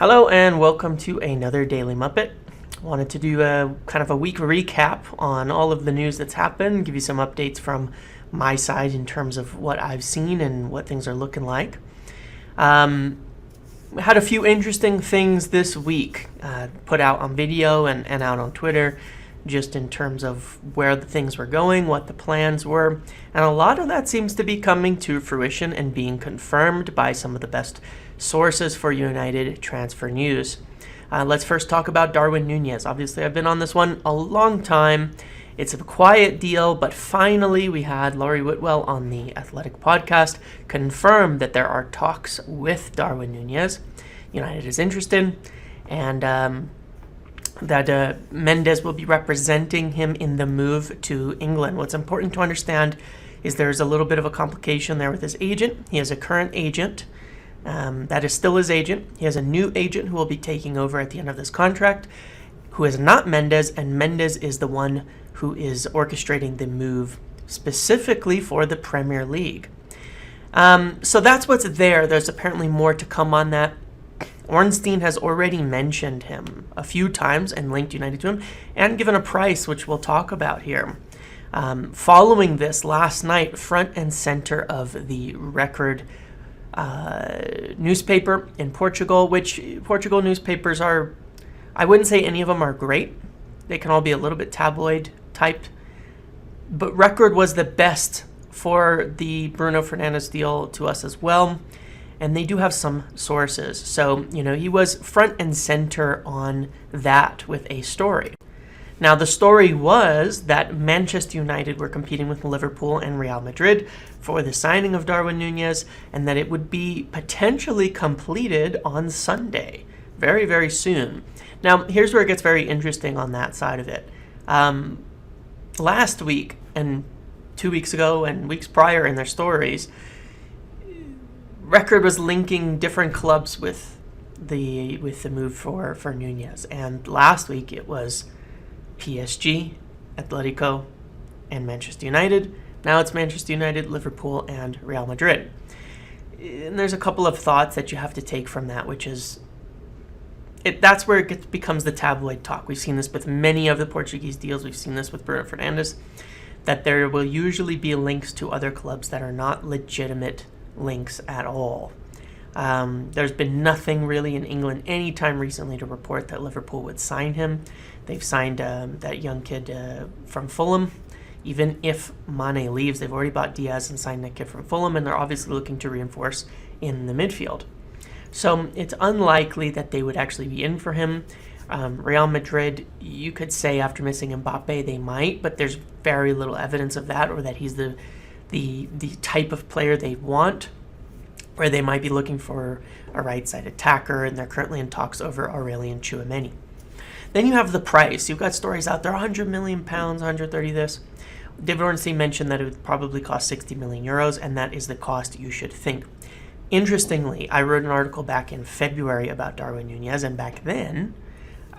Hello and welcome to another Daily Muppet. Wanted to do a kind of a week recap on all of the news that's happened, give you some updates from my side in terms of what I've seen and what things are looking like. We had a few interesting things this week put out on video and out on Twitter, just in terms of where the things were going, what the plans were, and a lot of that seems to be coming to fruition and being confirmed by some of the best sources for United transfer news. Let's first talk about Darwin Nunez. Obviously, I've been on this one a long time. It's a quiet deal, but finally we had Laurie Whitwell on the Athletic podcast confirm that there are talks with Darwin Nunez. United is interested, and that Mendes will be representing him in the move to England. What's important to understand is there's a little bit of a complication there with his agent. He has a current agent. That is still his agent. He has a new agent who will be taking over at the end of this contract, who is not Mendes, and Mendes is the one who is orchestrating the move specifically for the Premier League. So that's what's there. There's apparently more to come on that. Ornstein has already mentioned him a few times and linked United to him and given a price, which we'll talk about here. Following this, last night, front and center of the Record newspaper in Portugal, which Portugal newspapers are, I wouldn't say any of them are great. They can all be a little bit tabloid type, but Record was the best for the Bruno Fernandes deal to us as well, and they do have some sources. So, he was front and center on that with a story. Now, the story was that Manchester United were competing with Liverpool and Real Madrid for the signing of Darwin Nunez, and that it would be potentially completed on Sunday, very, very soon. Now, here's where it gets very interesting on that side of it. Last week and 2 weeks ago and weeks prior in their stories, Record was linking different clubs with the move for Nunez, and last week it was PSG, Atletico, and Manchester United. Now it's Manchester United, Liverpool, and Real Madrid. And there's a couple of thoughts that you have to take from that, which is that's where it becomes the tabloid talk. We've seen this with many of the Portuguese deals. We've seen this with Bruno Fernandes, that there will usually be links to other clubs that are not legitimate links at all. There's been nothing really in England anytime recently to report that Liverpool would sign him. They've signed that young kid from Fulham. Even if Mane leaves, they've already bought Diaz and signed that kid from Fulham, and they're obviously looking to reinforce in the midfield. So it's unlikely that they would actually be in for him. Real Madrid, you could say after missing Mbappe, they might, but there's very little evidence of that, or that he's the type of player they want, where they might be looking for a right-side attacker, and they're currently in talks over Aurelien Tchouameni. Then you have the price. You've got stories out there, £100 million, 130 this. David Ornstein mentioned that it would probably cost 60 million euros, and that is the cost you should think. Interestingly, I wrote an article back in February about Darwin Nunez, and back then,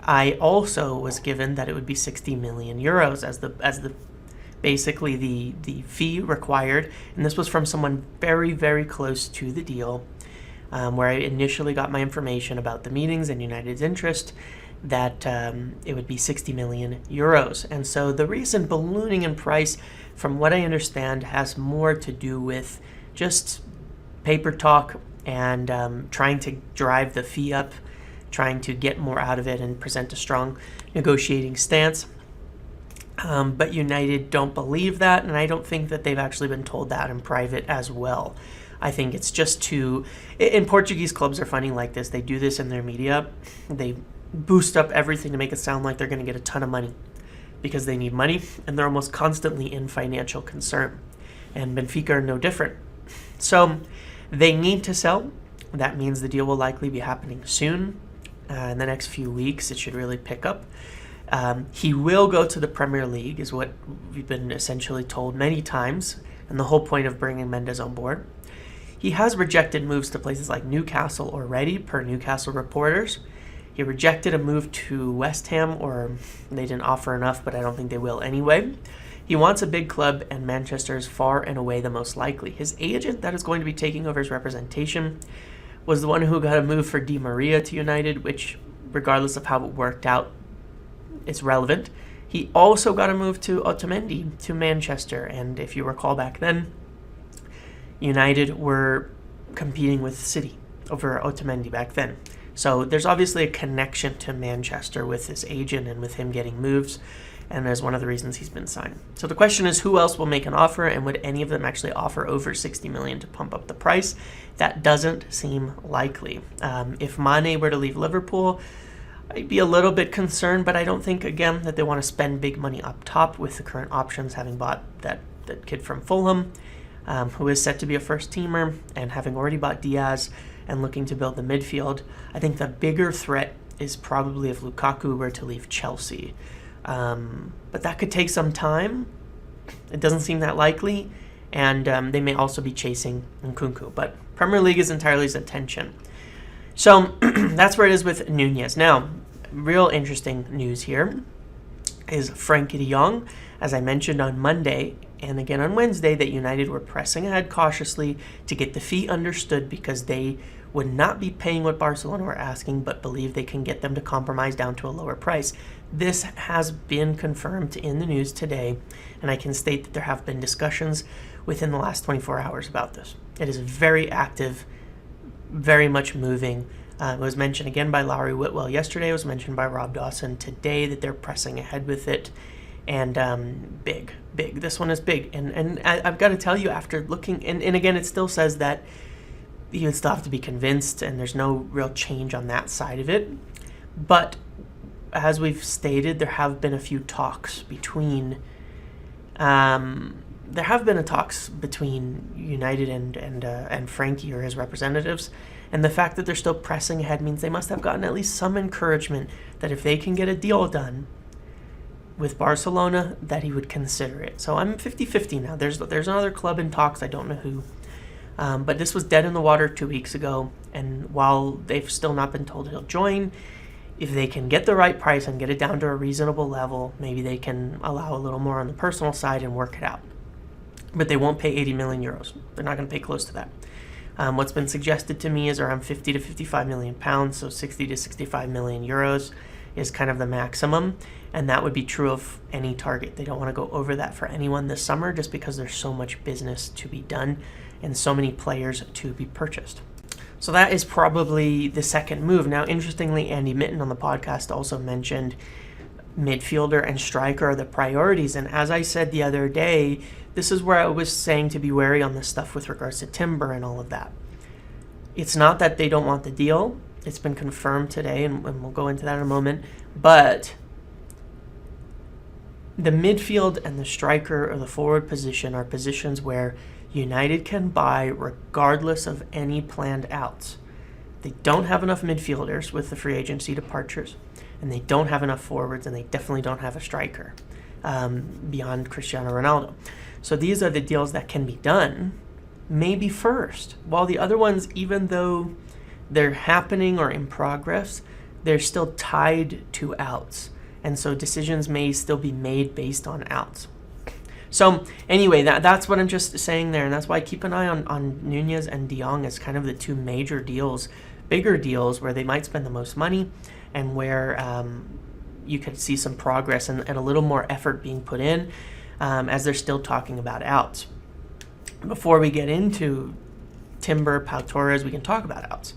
I also was given that it would be 60 million euros as the basically the fee required, and this was from someone very, very close to the deal, where I initially got my information about the meetings and United's interest, that it would be 60 million euros. And so the recent ballooning in price, from what I understand, has more to do with just paper talk and trying to drive the fee up, trying to get more out of it and present a strong negotiating stance. But United don't believe that, and I don't think that they've actually been told that in private as well. I think it's just and Portuguese clubs are funny like this. They do this in their media. They boost up everything to make it sound like they're going to get a ton of money because they need money, and they're almost constantly in financial concern. And Benfica are no different. So they need to sell. That means the deal will likely be happening soon. In the next few weeks, it should really pick up. He will go to the Premier League, is what we've been essentially told many times, and the whole point of bringing Mendes on board. He has rejected moves to places like Newcastle already, per Newcastle reporters. He rejected a move to West Ham, or they didn't offer enough, but I don't think they will anyway. He wants a big club, and Manchester is far and away the most likely. His agent that is going to be taking over his representation was the one who got a move for Di Maria to United, which, regardless of how it worked out, is relevant. He also got a move to Otamendi to Manchester, and if you recall back then, United were competing with City over Otamendi back then. So there's obviously a connection to Manchester with his agent and with him getting moves, and as one of the reasons he's been signed. So the question is, who else will make an offer, and would any of them actually offer over 60 million to pump up the price? That doesn't seem likely. If Mane were to leave Liverpool, I'd be a little bit concerned, but I don't think, again, that they want to spend big money up top with the current options, having bought that kid from Fulham, who is set to be a first-teamer, and having already bought Diaz and looking to build the midfield. I think the bigger threat is probably if Lukaku were to leave Chelsea. But that could take some time. It doesn't seem that likely, and they may also be chasing Nkunku. But Premier League is entirely his attention. So that's where it is with Nunez. Now, real interesting news here is Frenkie De Jong, as I mentioned on Monday and again on Wednesday, that United were pressing ahead cautiously to get the fee understood because they would not be paying what Barcelona were asking, but believe they can get them to compromise down to a lower price. This has been confirmed in the news today, and I can state that there have been discussions within the last 24 hours about this. It is very active, very much moving. It was mentioned again by Lowry Whitwell yesterday. It was mentioned by Rob Dawson today that they're pressing ahead with it. And big. This one is big. And I've got to tell you, after looking, and again, it still says that you would still have to be convinced, and there's no real change on that side of it. But as we've stated, there have been a few talks between United and Frenkie or his representatives, and the fact that they're still pressing ahead means they must have gotten at least some encouragement that if they can get a deal done with Barcelona, that he would consider it. So I'm 50-50 now. There's another club in talks. I don't know who. But this was dead in the water 2 weeks ago, and while they've still not been told he'll join, if they can get the right price and get it down to a reasonable level, maybe they can allow a little more on the personal side and work it out. But they won't pay 80 million euros. They're not going to pay close to that. What's been suggested to me is around 50 to 55 million pounds, so 60 to 65 million euros is kind of the maximum, and that would be true of any target. They don't want to go over that for anyone this summer just because there's so much business to be done and so many players to be purchased. So that is probably the second move. Now, interestingly, Andy Mitten on the podcast also mentioned midfielder and striker are the priorities, and as I said the other day, this is where I was saying to be wary on this stuff with regards to Timber and all of that. It's not that they don't want the deal. It's been confirmed today, and we'll go into that in a moment. But the midfield and the striker or the forward position are positions where United can buy regardless of any planned outs. They don't have enough midfielders with the free agency departures, and they don't have enough forwards, and they definitely don't have a striker beyond Cristiano Ronaldo. So these are the deals that can be done maybe first, while the other ones, even though they're happening or in progress, they're still tied to outs. And so decisions may still be made based on outs. So anyway, that's what I'm just saying there. And that's why I keep an eye on Nunez and De Jong as kind of the two major deals, bigger deals where they might spend the most money and where you could see some progress and a little more effort being put in as they're still talking about outs. Before we get into Timber, Pau Torres, we can talk about outs.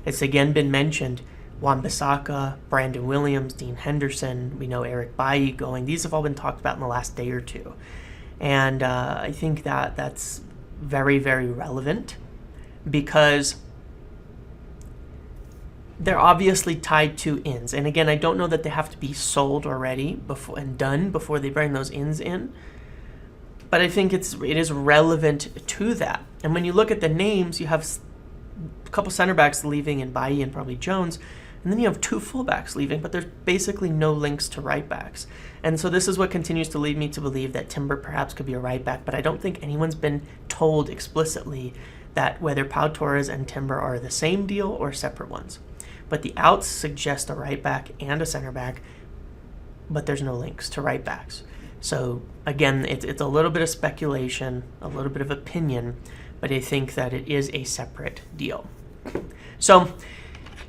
It's again been mentioned, Wan-Bissaka, Brandon Williams, Dean Henderson, we know Eric Bailly going. These have all been talked about in the last day or two. And I think that's very, very relevant because they're obviously tied to ins. And again, I don't know that they have to be sold already before they bring those ins in. But I think it is relevant to that. And when you look at the names, you have a couple center backs leaving in Bailly and probably Jones, and then you have two fullbacks leaving, but there's basically no links to right backs. And so this is what continues to lead me to believe that Timber perhaps could be a right back, but I don't think anyone's been told explicitly that whether Pau Torres and Timber are the same deal or separate ones. But the outs suggest a right back and a center back, but there's no links to right backs. So again, it's a little bit of speculation, a little bit of opinion, but I think that it is a separate deal. So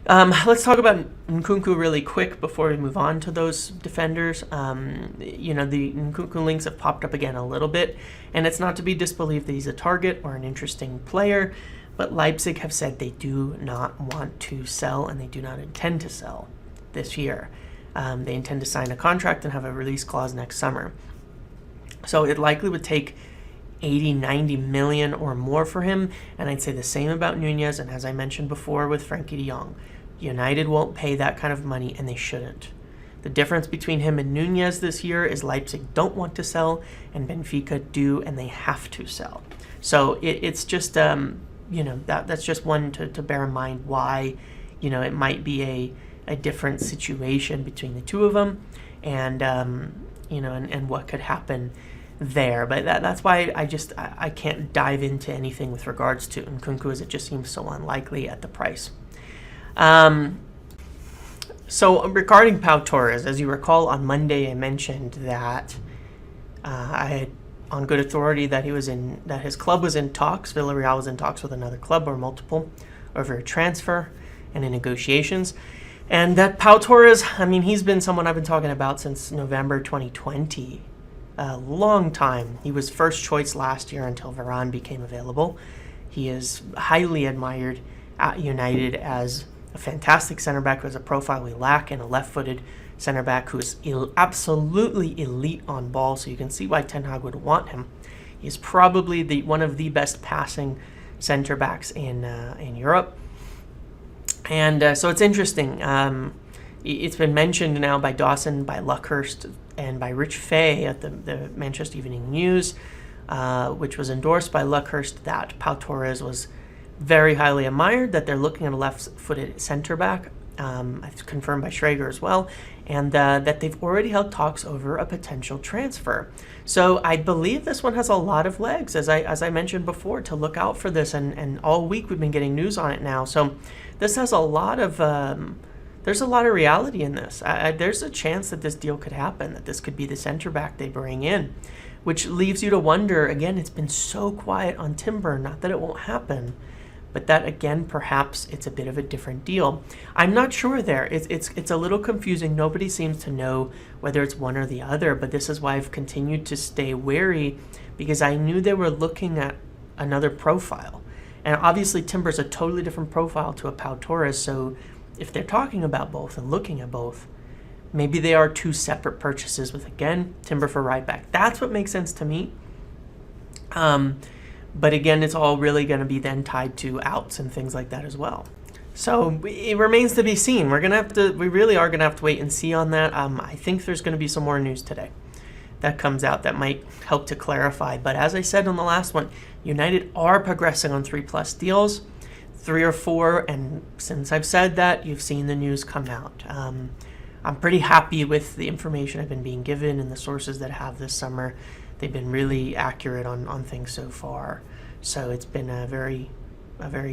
let's talk about Nkunku really quick before we move on to those defenders. The Nkunku links have popped up again a little bit, and it's not to be disbelieved that he's a target or an interesting player, but Leipzig have said they do not want to sell, and they do not intend to sell this year. They intend to sign a contract and have a release clause next summer. So it likely would take 80, 90 million or more for him, and I'd say the same about Nunez, and as I mentioned before with Frenkie De Jong, United won't pay that kind of money, and they shouldn't. The difference between him and Nunez this year is Leipzig don't want to sell, and Benfica do, and they have to sell. So it's just, that's just one to bear in mind why, it might be a different situation between the two of them, and what could happen there. But that's why I can't dive into anything with regards to Nkunku, as it just seems so unlikely at the price. So regarding Pau Torres, as you recall, on Monday I mentioned that I had on good authority that his club was in talks, Villarreal was in talks with another club or multiple over a transfer and in negotiations. And that Pau Torres, he's been someone I've been talking about since November 2020. A long time. He was first choice last year until Varane became available. He is highly admired at United as a fantastic center back who has a profile we lack, and a left-footed center back who is absolutely elite on ball. So you can see why Ten Hag would want him. He's probably one of the best passing center backs in Europe. And so it's interesting. It's been mentioned now by Dawson, by Luckhurst, and by Rich Fay at the Manchester Evening News, which was endorsed by Luckhurst, that Pau Torres was very highly admired, that they're looking at a left-footed center back. It's confirmed by Schrager as well, and that they've already held talks over a potential transfer. So I believe this one has a lot of legs, as I mentioned before, to look out for this, and all week we've been getting news on it now. So this has a lot of there's a lot of reality in this. There's a chance that this deal could happen, that this could be the center back they bring in, which leaves you to wonder, again, it's been so quiet on Timber, not that it won't happen, but that, again, perhaps it's a bit of a different deal. I'm not sure there. It's a little confusing. Nobody seems to know whether it's one or the other, but this is why I've continued to stay wary, because I knew they were looking at another profile. And obviously Timber's a totally different profile to a Pau Torres, so if they're talking about both and looking at both, maybe they are two separate purchases with, again, Timber for right back. That's what makes sense to me. But again, it's all really going to be then tied to outs and things like that as well. So it remains to be seen. We really are going to have to wait and see on that. I think there's going to be some more news today that comes out that might help to clarify. But as I said on the last one, United are progressing on 3+ deals. 3 or 4, and since I've said that, you've seen the news come out. I'm pretty happy with the information I've been being given and the sources that I have this summer. They've been really accurate on things so far. So it's been a very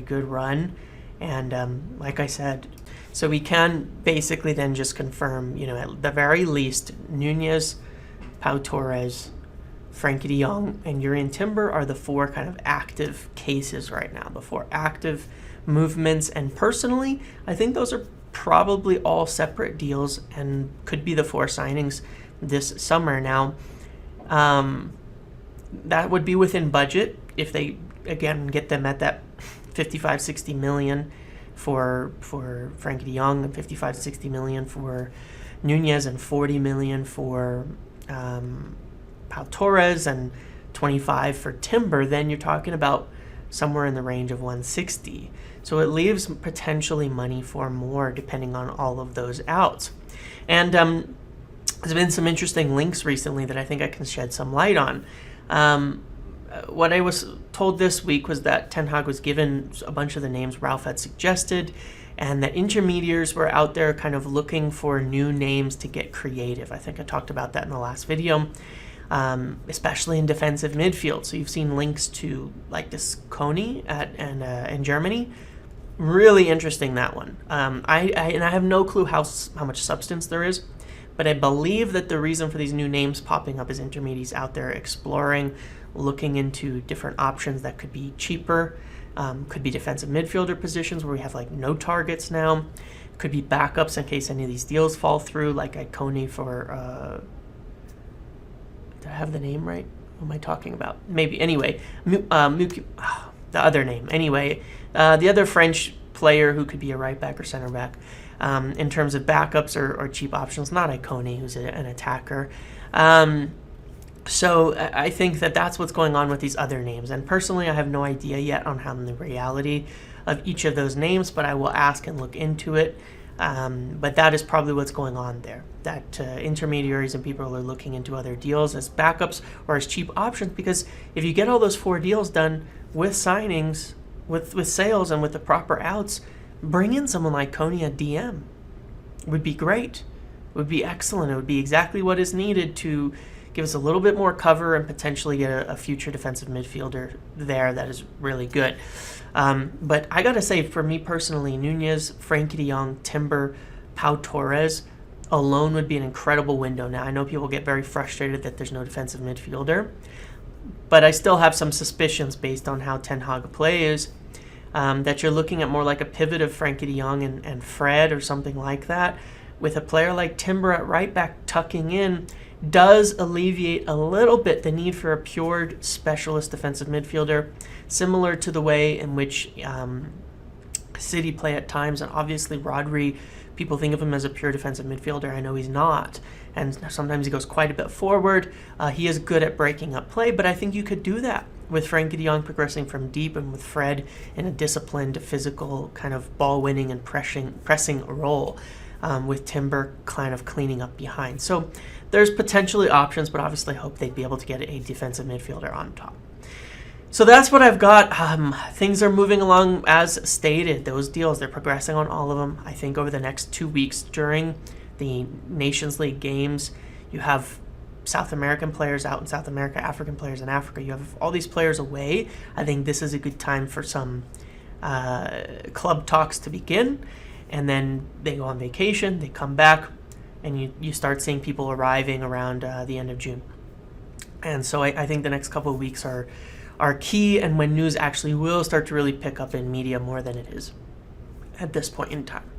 good run. And like I said, so we can basically then just confirm, at the very least, Nunez, Pau Torres, Frenkie De Jong, and Jurrien Timber are the 4 kind of active cases right now, the 4 active movements. And personally, I think those are probably all separate deals and could be the 4 signings this summer. Now, that would be within budget if they, again, get them at that 55-60 million for Frenkie De Jong, and 55-60 million for Nunez, and 40 million for Pau Torres, and 25 for Timber. Then you're talking about somewhere in the range of 160. So it leaves potentially money for more depending on all of those outs. And there's been some interesting links recently that I think I can shed some light on. What I was told this week was that Ten Hag was given a bunch of the names Ralph had suggested, and that intermediaries were out there kind of looking for new names to get creative. I think I talked about that in the last video, especially in defensive midfield. So you've seen links to like this Kone in Germany. Really interesting, that one. I have no clue how much substance there is, but I believe that the reason for these new names popping up is intermediaries out there exploring, looking into different options that could be cheaper Could be defensive midfielder positions where we have like no targets now. Could be backups in case any of these deals fall through, like at Kone for, did I have the name right? What am I talking about? Maybe. Anyway, the other name. Anyway, the other French player who could be a right back or center back. In terms of backups or cheap options, not Kone, who's an attacker. So I think that's what's going on with these other names. And personally, I have no idea yet on how the reality of each of those names, but I will ask and look into it. But that is probably what's going on there, that intermediaries and people are looking into other deals as backups or as cheap options, because if you get all those 4 deals done with signings, with sales and with the proper outs, bring in someone like Kone at DM. It would be great. It would be excellent. It would be exactly what is needed to give us a little bit more cover and potentially get a future defensive midfielder there that is really good. But I got to say, for me personally, Nunez, Frenkie De Jong, Timber, Pau Torres alone would be an incredible window. Now, I know people get very frustrated that there's no defensive midfielder, but I still have some suspicions based on how Ten Hag plays, that you're looking at more like a pivot of Frenkie De Jong and Fred or something like that, with a player like Timber at right back tucking in, does alleviate a little bit the need for a pure specialist defensive midfielder, similar to the way in which City play at times. And obviously Rodri, people think of him as a pure defensive midfielder. I know he's not, and sometimes he goes quite a bit forward. He is good at breaking up play, but I think you could do that with Frenkie De Jong progressing from deep and with Fred in a disciplined, physical kind of ball-winning and pressing role, with Timber kind of cleaning up behind. So there's potentially options, but obviously I hope they'd be able to get a defensive midfielder on top. So that's what I've got. Things are moving along as stated. Those deals, they're progressing on all of them. I think over the next 2 weeks during the Nations League games, you have South American players out in South America, African players in Africa. You have all these players away. I think this is a good time for some club talks to begin. And then they go on vacation, they come back, and you start seeing people arriving around the end of June. And so I think the next couple of weeks are key, and when news actually will start to really pick up in media more than it is at this point in time.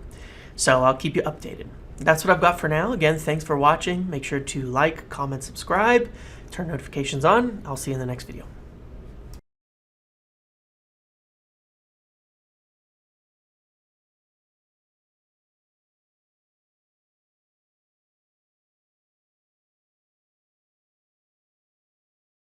So I'll keep you updated. That's what I've got for now. Again, thanks for watching. Make sure to like, comment, subscribe, turn notifications on. I'll see you in the next video.